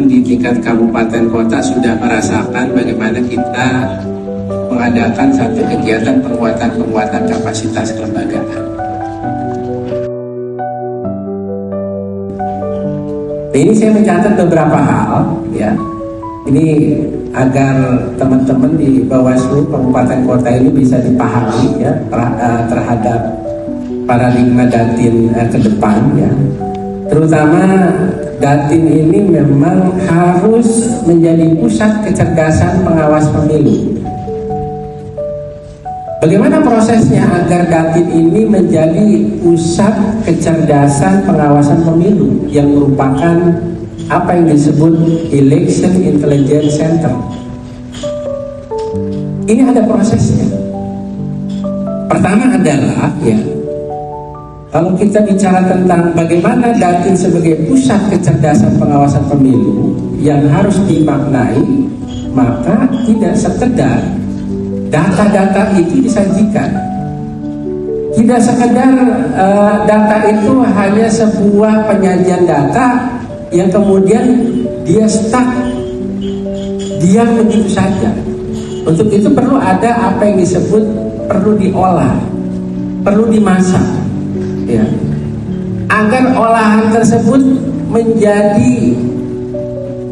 di tingkat kabupaten kota sudah merasakan bagaimana kita mengadakan satu kegiatan penguatan kapasitas kelembagaan. Ini saya mencatat beberapa hal, ya. Ini agar teman-teman di Bawaslu Kabupaten Kota ini bisa dipahami, ya, terhadap paradigma Datin ke depan, ya. Terutama Datin ini memang harus menjadi pusat kecerdasan pengawas pemilu. Bagaimana prosesnya agar Datin ini menjadi pusat kecerdasan pengawasan pemilu yang merupakan apa yang disebut Election Intelligence Center? Ini ada prosesnya. Pertama adalah, ya, kalau kita bicara tentang bagaimana Datin sebagai pusat kecerdasan pengawasan pemilu yang harus dimaknai, maka tidak sekedar data-data itu disajikan. Tidak sekedar data itu hanya sebuah penyajian data yang kemudian dia stuck, diam begitu saja. Untuk itu perlu ada apa yang disebut perlu diolah, perlu dimasak, ya, agar olahan tersebut menjadi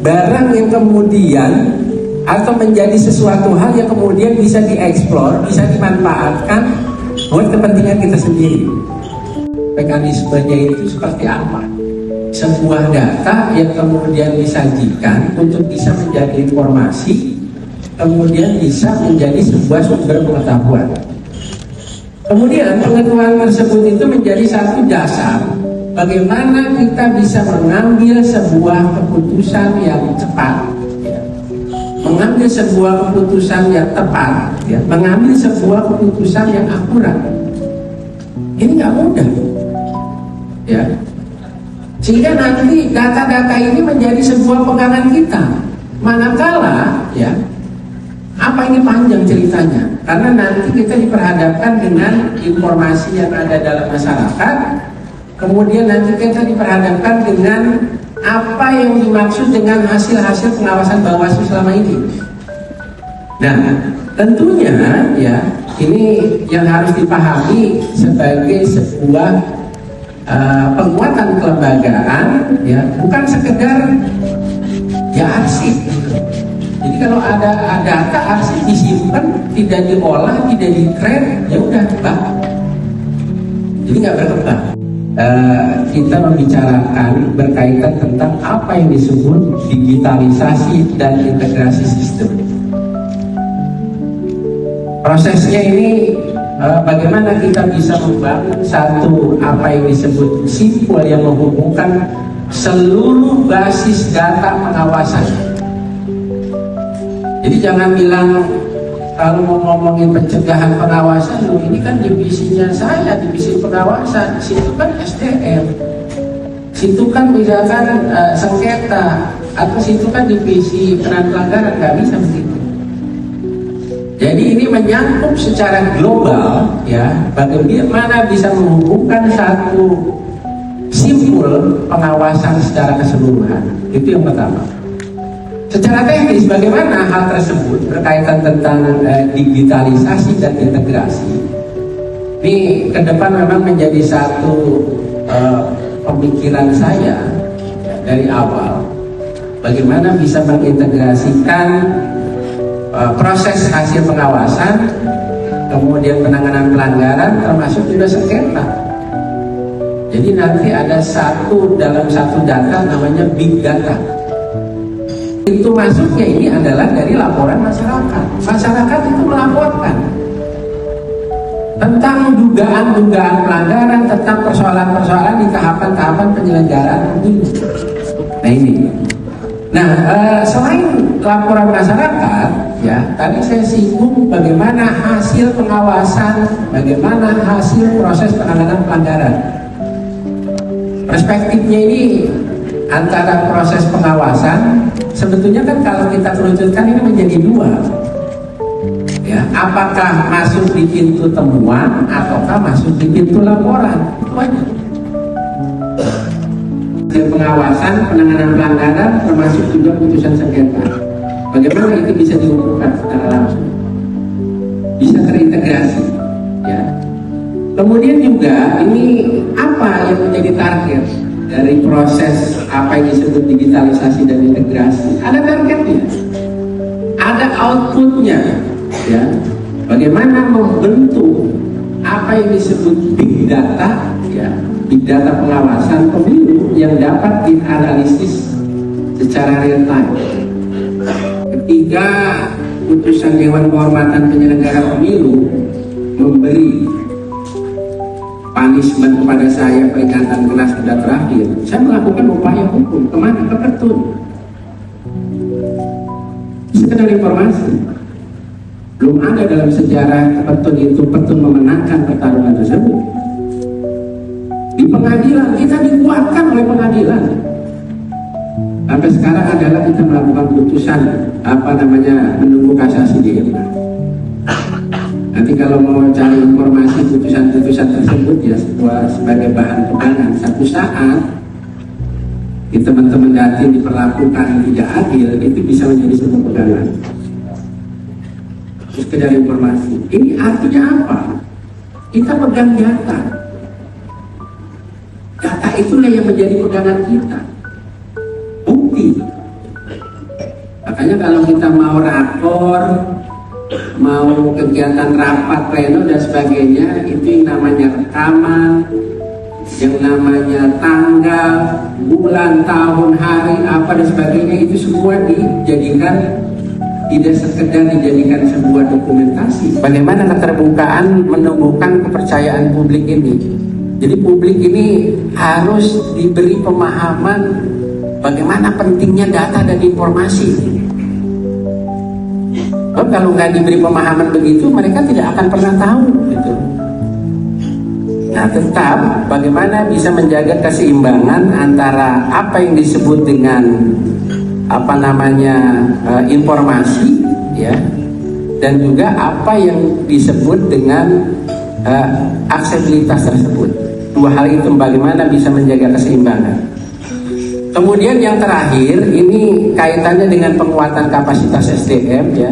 barang yang kemudian atau menjadi sesuatu hal yang kemudian bisa dieksplor, bisa dimanfaatkan buat kepentingan kita sendiri. Mekanismenya itu seperti apa? Sebuah data yang kemudian disajikan untuk bisa menjadi informasi, kemudian bisa menjadi sebuah sumber pengetahuan. Kemudian pengetahuan tersebut itu menjadi satu dasar bagaimana kita bisa mengambil sebuah keputusan yang cepat, ya, mengambil sebuah keputusan yang tepat, ya, mengambil sebuah keputusan yang akurat. Ini nggak mudah, ya. Sehingga nanti data-data ini menjadi sebuah pegangan kita. Manakala, ya, apa ini panjang ceritanya, karena nanti kita diperhadapkan dengan informasi yang ada dalam masyarakat, kemudian nanti kita diperhadapkan dengan apa yang dimaksud dengan hasil-hasil pengawasan Bawaslu selama ini. Nah, tentunya, ya, ini yang harus dipahami sebagai sebuah penguatan kelembagaan, ya, bukan sekedar ya arsip. Jadi kalau ada data arsip disimpan, tidak diolah, tidak di-track, ya udah bah. Jadi nggak berkembang. Kita membicarakan berkaitan tentang apa yang disebut digitalisasi dan integrasi sistem. Prosesnya ini bagaimana kita bisa membangun satu apa yang disebut simpul yang menghubungkan seluruh basis data pengawasan. Jadi jangan bilang kalau mau ngomongin pencegahan pengawasan, loh ini kan divisinya saya, divisi pengawasan, situ kan SDM, situ kan misalkan sengketa, atau situ kan divisi penanganan pelanggaran, nggak bisa begitu. Jadi ini menyangkut secara global, ya, bagaimana bisa menghubungkan satu simpul pengawasan secara keseluruhan. Itu yang pertama. Secara teknis bagaimana hal tersebut berkaitan tentang digitalisasi dan integrasi. Ini ke depan memang menjadi satu pemikiran saya, ya, dari awal. Bagaimana bisa mengintegrasikan proses hasil pengawasan, kemudian penanganan pelanggaran, termasuk juga sengketa. Jadi nanti ada dalam satu data namanya big data. Itu masuknya ini adalah dari laporan masyarakat. Masyarakat itu melaporkan tentang dugaan-dugaan pelanggaran, tentang persoalan-persoalan di tahapan-tahapan penyelenggaraan pemilu. Nah ini. Nah, selain laporan masyarakat, ya, tadi saya singgung bagaimana hasil pengawasan, bagaimana hasil proses penanganan pelanggaran. Perspektifnya ini antara proses pengawasan, sebetulnya kan kalau kita kerucutkan ini menjadi dua, ya, apakah masuk di pintu temuan ataukah masuk di pintu laporan, itu aja. pengawasan, penanganan pelanggaran, termasuk juga putusan sengketa. Bagaimana itu bisa dilakukan secara langsung, bisa terintegrasi, ya. Kemudian juga ini apa yang menjadi target dari proses apa yang disebut digitalisasi dan integrasi? Ada targetnya, ada outputnya, ya. Bagaimana membentuk apa yang disebut big data, ya, big data pengawasan pemilu yang dapat dianalisis secara real time. Ketika putusan Dewan Kehormatan Penyelenggara Pemilu memberi punishment kepada saya, peringatan keras sudah terakhir, saya melakukan upaya hukum kemana? Ke Petun. Sekedar informasi, belum ada dalam sejarah Petun itu Petun memenangkan pertarungan tersebut. Di pengadilan kita dikuatkan oleh pengadilan. Sampai sekarang adalah kita melakukan putusan menunggu kasasi di MK. Nanti kalau mau cari informasi putusan-putusan tersebut ya sebagai bahan pegangan. Satu saat di teman-teman Jatim diperlakukan tidak adil, itu bisa menjadi sebuah pegangan. Sekedar informasi. Ini artinya apa? Kita pegang data. Data itulah yang menjadi pegangan kita. Bukti. Makanya kalau kita mau rakor, mau kegiatan rapat pleno dan sebagainya, itu yang namanya rekaman, yang namanya tanggal, bulan, tahun, hari, apa dan sebagainya, itu semua dijadikan, tidak sekedar dijadikan sebuah dokumentasi. Bagaimana keterbukaan menumbuhkan kepercayaan publik ini? Jadi publik ini harus diberi pemahaman bagaimana pentingnya data dan informasi. Kalau nggak diberi pemahaman begitu, mereka tidak akan pernah tahu gitu. Nah, tetap bagaimana bisa menjaga keseimbangan antara apa yang disebut dengan informasi, ya, dan juga apa yang disebut dengan aksesibilitas tersebut. Dua hal itu bagaimana bisa menjaga keseimbangan. Kemudian yang terakhir ini kaitannya dengan penguatan kapasitas SDM, ya.